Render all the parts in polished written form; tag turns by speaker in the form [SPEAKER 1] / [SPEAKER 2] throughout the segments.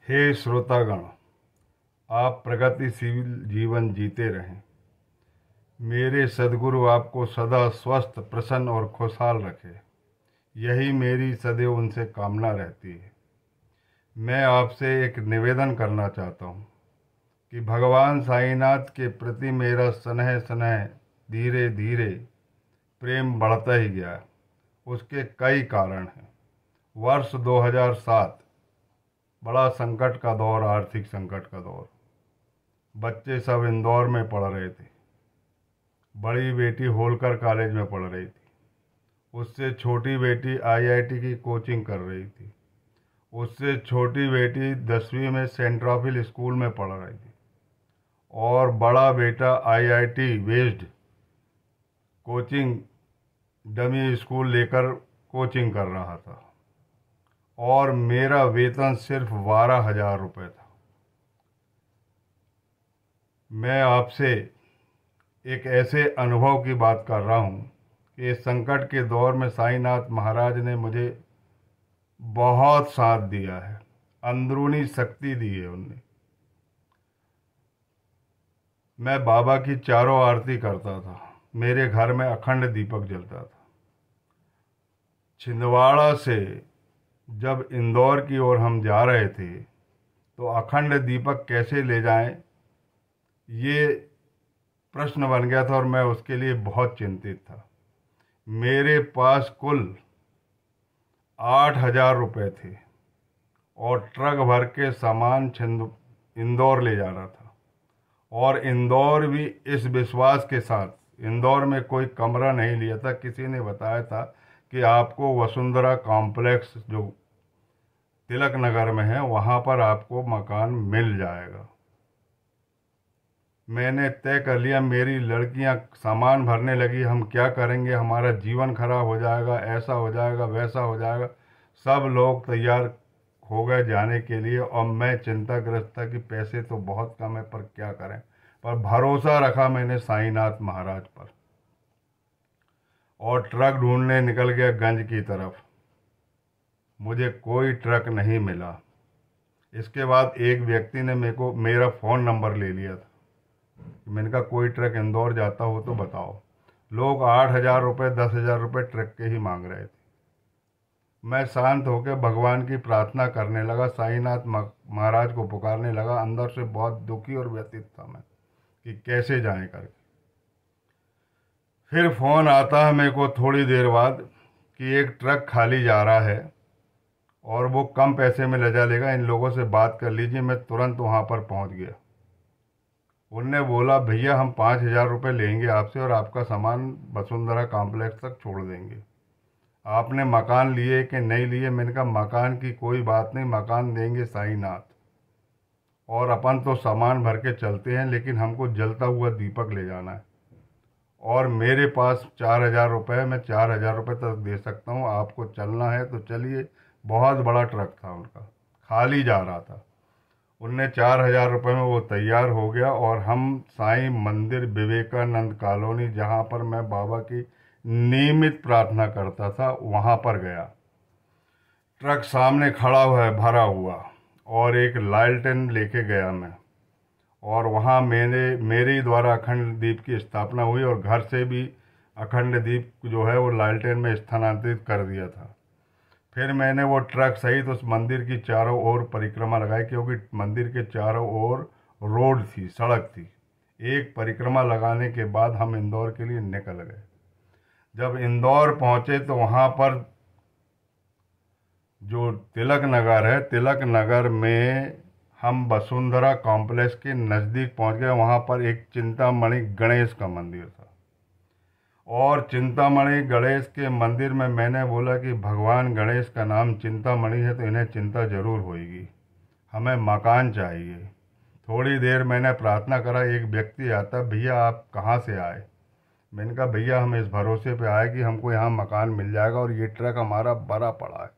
[SPEAKER 1] हे श्रोतागण, आप प्रगतिशील जीवन जीते रहें। मेरे सद्गुरु आपको सदा स्वस्थ, प्रसन्न और खुशहाल रखे। यही मेरी सदैव उनसे कामना रहती है। मैं आपसे एक निवेदन करना चाहता हूँ कि भगवान साईनाथ के प्रति मेरा स्नेह स्नेह धीरे धीरे प्रेम बढ़ता ही गया। उसके कई कारण हैं। वर्ष 2007 बड़ा संकट का दौर, आर्थिक संकट का दौर। बच्चे सब इंदौर में पढ़ रहे थे। बड़ी बेटी होलकर कॉलेज में पढ़ रही थी। उससे छोटी बेटी आईआईटी की कोचिंग कर रही थी। उससे छोटी बेटी 10वीं में सेंट्रॉफिल स्कूल में पढ़ रही थी। और बड़ा बेटा IIT based coaching dummy school लेकर कोचिंग कर रहा था। और मेरा वेतन सिर्फ 12,000 रुपये था। मैं आपसे एक ऐसे अनुभव की बात कर रहा हूँ कि इस संकट के दौर में साईनाथ महाराज ने मुझे बहुत साथ दिया है, अंदरूनी शक्ति दी है उनने। मैं बाबा की चारों आरती करता था। मेरे घर में अखंड दीपक जलता था। छिंदवाड़ा से जब इंदौर की ओर हम जा रहे थे तो अखंड दीपक कैसे ले जाएं, ये प्रश्न बन गया था और मैं उसके लिए बहुत चिंतित था। मेरे पास कुल 8,000 रुपये थे और ट्रक भर के सामान इंदौर ले जाना था। और इंदौर भी इस विश्वास के साथ, इंदौर में कोई कमरा नहीं लिया था। किसी ने बताया था कि आपको वसुंधरा कॉम्प्लेक्स जो तिलक नगर में है वहाँ पर आपको मकान मिल जाएगा। मैंने तय कर लिया, मेरी लड़कियां सामान भरने लगी, हम क्या करेंगे, हमारा जीवन खराब हो जाएगा, ऐसा हो जाएगा, वैसा हो जाएगा। सब लोग तैयार हो गए जाने के लिए और मैं चिंताग्रस्त था कि पैसे तो बहुत कम है पर क्या करें। पर भरोसा रखा मैंने साईनाथ महाराज पर और ट्रक ढूंढने निकल गया गंज की तरफ। मुझे कोई ट्रक नहीं मिला। इसके बाद एक व्यक्ति ने मेरा फ़ोन नंबर ले लिया था। मैंने कहा कोई ट्रक इंदौर जाता हो तो बताओ। लोग 8,000 रुपये, 10,000 रुपये ट्रक के ही मांग रहे थे। मैं शांत होकर भगवान की प्रार्थना करने लगा, साईनाथ महाराज को पुकारने लगा। अंदर से बहुत दुखी और व्यथित था मैं कि कैसे जाएं करके। फिर फ़ोन आता है मेरे को थोड़ी देर बाद कि एक ट्रक खाली जा रहा है और वो कम पैसे में ले जा लेगा, इन लोगों से बात कर लीजिए। मैं तुरंत वहाँ पर पहुँच गया। उनने बोला भैया हम 5,000 रुपये लेंगे आपसे और आपका सामान वसुंधरा कॉम्प्लेक्स तक छोड़ देंगे। आपने मकान लिए कि नहीं लिए? मैंने कहा मकान की कोई बात नहीं, मकान देंगे साईनाथ, और अपन तो सामान भर के चलते हैं, लेकिन हमको जलता हुआ दीपक ले जाना है। और मेरे पास 4,000 रुपये, मैं 4,000 रुपये तक दे सकता हूँ, आपको चलना है तो चलिए। बहुत बड़ा ट्रक था उनका, खाली जा रहा था। उनने 4,000 रुपये में वो तैयार हो गया और हम साईं मंदिर, विवेकानंद कॉलोनी, जहाँ पर मैं बाबा की नियमित प्रार्थना करता था, वहाँ पर गया। ट्रक सामने खड़ा हुआ है भरा हुआ, और एक लालटेन लेके गया मैं। और वहाँ मेरे द्वारा अखंड दीप की स्थापना हुई और घर से भी अखंड दीप जो है वो लालटेन में स्थानांतरित कर दिया था। फिर मैंने वो ट्रक सहित उस मंदिर की चारों ओर परिक्रमा लगाई, क्योंकि मंदिर के चारों ओर रोड थी, सड़क थी। एक परिक्रमा लगाने के बाद हम इंदौर के लिए निकल गए। जब इंदौर पहुंचे तो वहां पर जो तिलक नगर है, तिलक नगर में हम वसुंधरा कॉम्प्लेक्स के नज़दीक पहुंच गए। वहां पर एक चिंतामणि गणेश का मंदिर था और चिंतामणि गणेश के मंदिर में मैंने बोला कि भगवान गणेश का नाम चिंतामणि है तो इन्हें चिंता जरूर होगी, हमें मकान चाहिए। थोड़ी देर मैंने प्रार्थना करा, एक व्यक्ति आता, भैया आप कहाँ से आए? मैंने कहा भैया हम इस भरोसे पे आए कि हमको यहाँ मकान मिल जाएगा और ये ट्रक हमारा भरा पड़ा है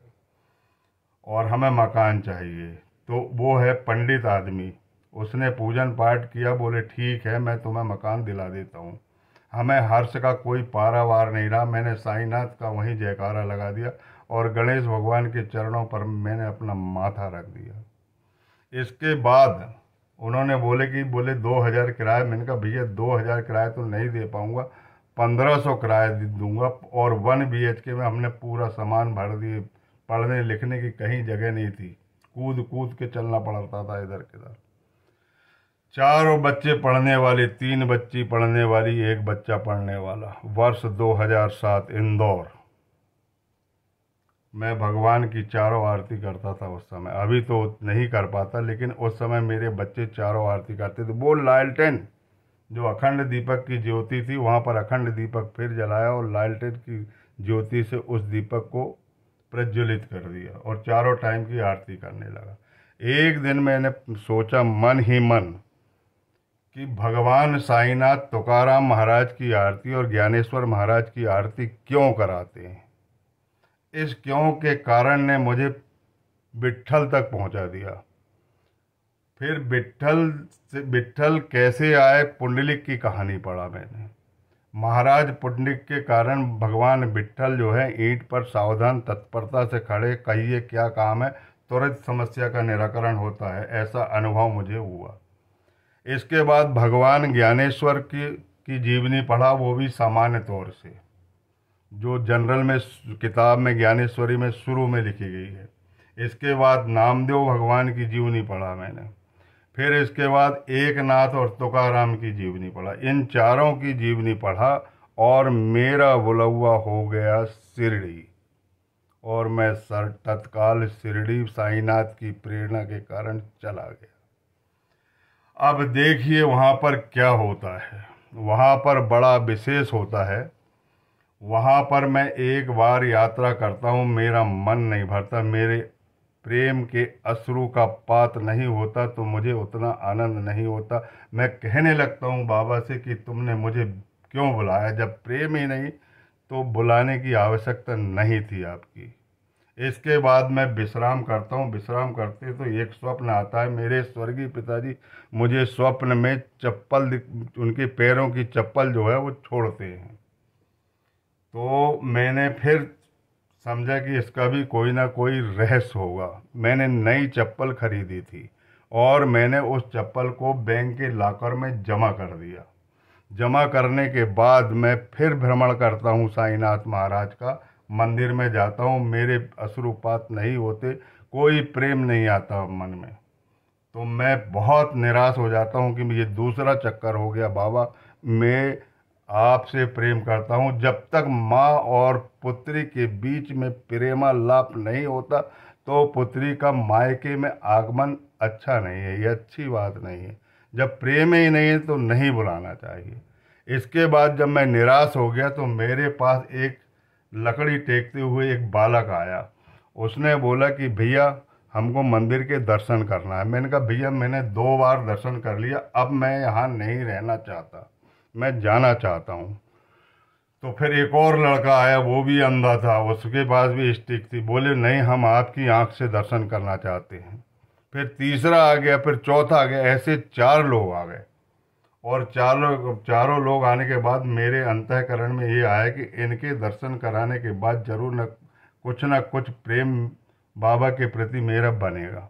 [SPEAKER 1] और हमें मकान चाहिए। तो वो है पंडित आदमी, उसने पूजन पाठ किया, बोले ठीक है मैं तुम्हें मकान दिला देता हूँ। हमें हर्ष का कोई पारावार नहीं रहा। मैंने साईनाथ का वहीं जयकारा लगा दिया और गणेश भगवान के चरणों पर मैंने अपना माथा रख दिया इसके बाद उन्होंने बोले 2,000 किराया। मैंने कहा भैया 2,000 किराया तो नहीं दे पाऊंगा, 1,500 किराया दूंगा। और 1 BHK में हमने पूरा सामान भर दिए, पढ़ने लिखने की कहीं जगह नहीं थी, कूद कूद के चलना पड़ता था इधर किधर। 4 बच्चे पढ़ने वाले, 3 बच्ची पढ़ने वाली, 1 बच्चा पढ़ने वाला। वर्ष 2007, इंदौर। मैं भगवान की चारों आरती करता था उस समय। अभी तो नहीं कर पाता, लेकिन उस समय मेरे बच्चे चारों आरती करते थे। वो लालटेन जो अखंड दीपक की ज्योति थी, वहाँ पर अखंड दीपक फिर जलाया और लालटेन की ज्योति से उस दीपक को प्रज्वलित कर दिया और चारों टाइम की आरती करने लगा। एक दिन मैंने सोचा मन ही मन कि भगवान साईनाथ तुकाराम महाराज की आरती और ज्ञानेश्वर महाराज की आरती क्यों कराते हैं। इस क्यों के कारण ने मुझे विट्ठल तक पहुंचा दिया। फिर विट्ठल कैसे आए, पुंडलिक की कहानी पढ़ा मैंने। महाराज पुंडलिक के कारण भगवान विट्ठल जो है ईंट पर सावधान तत्परता से खड़े, कहिए क्या काम है, तुरंत समस्या का निराकरण होता है, ऐसा अनुभव मुझे हुआ। इसके बाद भगवान ज्ञानेश्वर की जीवनी पढ़ा, वो भी सामान्य तौर से, जो जनरल में किताब में ज्ञानेश्वरी में शुरू में लिखी गई है। इसके बाद नामदेव भगवान की जीवनी पढ़ा मैंने। फिर इसके बाद एकनाथ और तुकाराम की जीवनी पढ़ा। इन चारों की जीवनी पढ़ा और मेरा बुलवा हो गया शिरडी, और मैं तत्काल शिरडी साईनाथ की प्रेरणा के कारण चला गया। अब देखिए वहाँ पर क्या होता है। वहाँ पर बड़ा विशेष होता है। वहाँ पर मैं एक बार यात्रा करता हूँ, मेरा मन नहीं भरता, मेरे प्रेम के अश्रु का पात नहीं होता, तो मुझे उतना आनंद नहीं होता। मैं कहने लगता हूँ बाबा से कि तुमने मुझे क्यों बुलाया, जब प्रेम ही नहीं तो बुलाने की आवश्यकता नहीं थी आपकी। इसके बाद मैं विश्राम करता हूँ। विश्राम करते तो एक स्वप्न आता है। मेरे स्वर्गीय पिताजी मुझे स्वप्न में चप्पल, उनके पैरों की चप्पल जो है वो छोड़ते हैं। तो मैंने फिर समझा कि इसका भी कोई ना कोई रहस्य होगा। मैंने नई चप्पल खरीदी थी और मैंने उस चप्पल को बैंक के लॉकर में जमा कर दिया। जमा करने के बाद मैं फिर भ्रमण करता हूँ साईनाथ महाराज का, मंदिर में जाता हूँ। मेरे अश्रुपात नहीं होते, कोई प्रेम नहीं आता मन में। तो मैं बहुत निराश हो जाता हूँ कि ये दूसरा चक्कर हो गया। बाबा मैं आपसे प्रेम करता हूँ, जब तक माँ और पुत्री के बीच में प्रेमालाप नहीं होता तो पुत्री का मायके में आगमन अच्छा नहीं है, ये अच्छी बात नहीं है। जब प्रेम ही नहीं है तो नहीं बुलाना चाहिए। इसके बाद जब मैं निराश हो गया तो मेरे पास एक लकड़ी टेकते हुए एक बालक आया। उसने बोला कि भैया हमको मंदिर के दर्शन करना है। मैंने कहा भैया मैंने 2 बार दर्शन कर लिया, अब मैं यहाँ नहीं रहना चाहता, मैं जाना चाहता हूँ। तो फिर एक और लड़का आया, वो भी अंधा था, उसके पास भी स्टिक थी। बोले नहीं हम आपकी आंख से दर्शन करना चाहते हैं। फिर तीसरा आ गया, फिर चौथा आ गया, ऐसे 4 लोग आ गए। और चारों लोग आने के बाद मेरे अंतःकरण में ये आया कि इनके दर्शन कराने के बाद जरूर न कुछ प्रेम बाबा के प्रति मेरा बनेगा।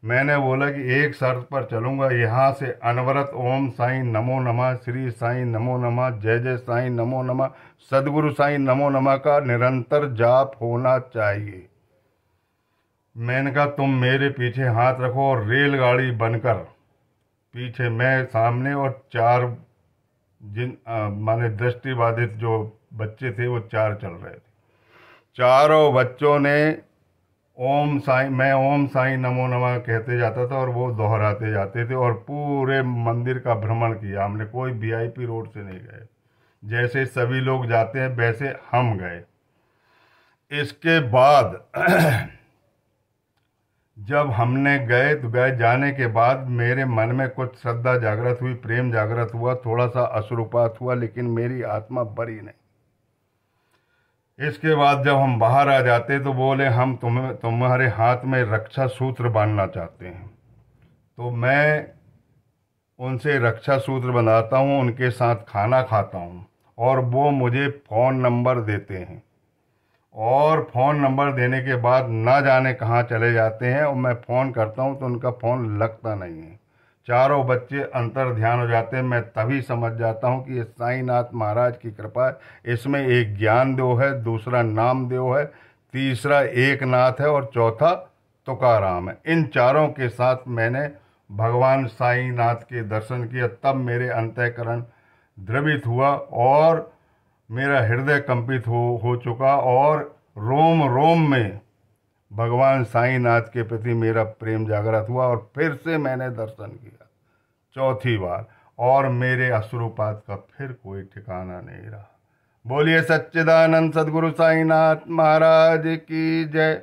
[SPEAKER 1] मैंने बोला कि एक शर्त पर चलूंगा, यहाँ से अनवरत ओम साईं नमो नमः, श्री साईं नमो नमः, जय जय साईं नमो नमः, सदगुरु साईं नमो नमः का निरंतर जाप होना चाहिए। मैंने कहा तुम मेरे पीछे हाथ रखो और रेलगाड़ी बनकर पीछे, मैं सामने, और 4 माने दृष्टिबाधित जो बच्चे थे वो 4 चल रहे थे। चारों बच्चों ने मैं ओम साईं नमो नमः कहते जाता था और वो दोहराते जाते थे और पूरे मंदिर का भ्रमण किया हमने। कोई वीआईपी रोड से नहीं गए, जैसे सभी लोग जाते हैं वैसे हम गए। इसके बाद जब हमने गए तो जाने के बाद मेरे मन में कुछ श्रद्धा जागृत हुई, प्रेम जागृत हुआ, थोड़ा सा अश्रुपात हुआ, लेकिन मेरी आत्मा बरी नहीं। इसके बाद जब हम बाहर आ जाते तो बोले हम तुम्हारे हाथ में रक्षा सूत्र बांधना चाहते हैं। तो मैं उनसे रक्षा सूत्र बंधाता हूँ, उनके साथ खाना खाता हूँ और वो मुझे फ़ोन नंबर देते हैं और फ़ोन नंबर देने के बाद ना जाने कहाँ चले जाते हैं, और मैं फ़ोन करता हूँ तो उनका फ़ोन लगता नहीं है। चारों बच्चे अंतर ध्यान हो जाते हैं। मैं तभी समझ जाता हूँ कि ये साईनाथ महाराज की कृपा है। इसमें एक ज्ञान देव है, दूसरा नाम देव है, तीसरा एकनाथ है और चौथा तुकाराम है। इन चारों के साथ मैंने भगवान साईनाथ के दर्शन किया, तब मेरे अंतःकरण द्रवित हुआ और मेरा हृदय कंपित हो चुका, और रोम रोम में भगवान साईनाथ के प्रति मेरा प्रेम जागृत हुआ, और फिर से मैंने दर्शन किया चौथी बार, और मेरे अश्रुपात का फिर कोई ठिकाना नहीं रहा। बोलिए सच्चिदानंद सदगुरु साईनाथ महाराज की जय।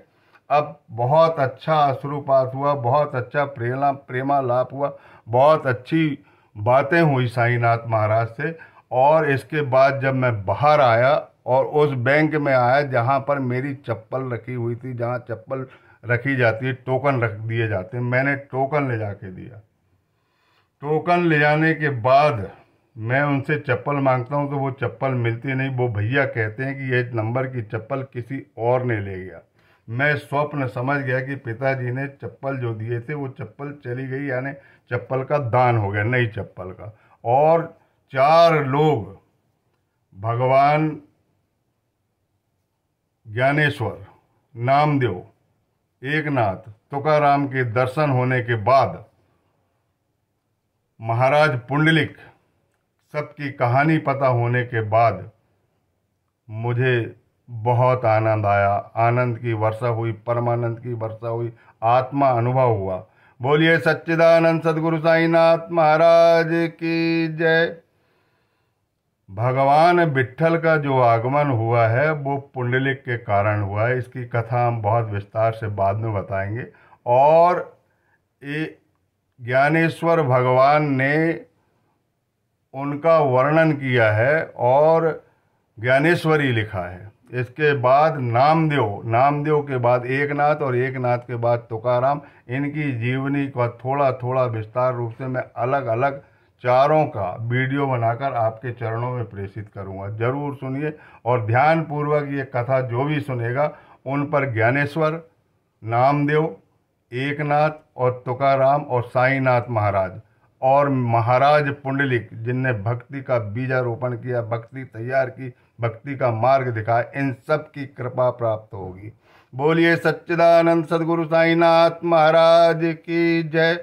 [SPEAKER 1] अब बहुत अच्छा अश्रुपात हुआ, बहुत अच्छा प्रेमालाप हुआ, बहुत अच्छी बातें हुई साईनाथ महाराज से। और इसके बाद जब मैं बाहर आया और उस बैंक में आया जहाँ पर मेरी चप्पल रखी हुई थी, जहाँ चप्पल रखी जाती है, टोकन रख दिए जाते हैं, मैंने टोकन ले जाके दिया। टोकन ले जाने के बाद मैं उनसे चप्पल मांगता हूँ तो वो चप्पल मिलती नहीं। वो भैया कहते हैं कि ये नंबर की चप्पल किसी और ने ले गया। मैं स्वप्न समझ गया कि पिताजी ने चप्पल जो दिए थे वो चप्पल चली गई, यानी चप्पल का दान हो गया, नई चप्पल का। और 4 लोग भगवान ज्ञानेश्वर, नामदेव, एकनाथ, तुकाराम के दर्शन होने के बाद महाराज पुंडलिक सबकी कहानी पता होने के बाद मुझे बहुत आनंद आया। आनंद की वर्षा हुई, परमानंद की वर्षा हुई, आत्मा अनुभव हुआ। बोलिए सच्चिदानंद सदगुरु साईनाथ महाराज की जय। भगवान विट्ठल का जो आगमन हुआ है वो पुंडलिक के कारण हुआ है। इसकी कथा हम बहुत विस्तार से बाद में बताएंगे। और ये ज्ञानेश्वर भगवान ने उनका वर्णन किया है और ज्ञानेश्वरी लिखा है। इसके बाद नामदेव के बाद एकनाथ, और एकनाथ के बाद तुकाराम। इनकी जीवनी का थोड़ा थोड़ा विस्तार रूप से मैं अलग अलग चारों का वीडियो बनाकर आपके चरणों में प्रेषित करूंगा। जरूर सुनिए और ध्यान पूर्वक ये कथा जो भी सुनेगा उन पर ज्ञानेश्वर, नामदेव, एकनाथ और तुकाराम और साईनाथ महाराज और महाराज पुंडलिक, जिनने भक्ति का बीजारोपण किया, भक्ति तैयार की, भक्ति का मार्ग दिखाया, इन सब की कृपा प्राप्त होगी। बोलिए सच्चिदानंद सदगुरु साईनाथ महाराज की जय।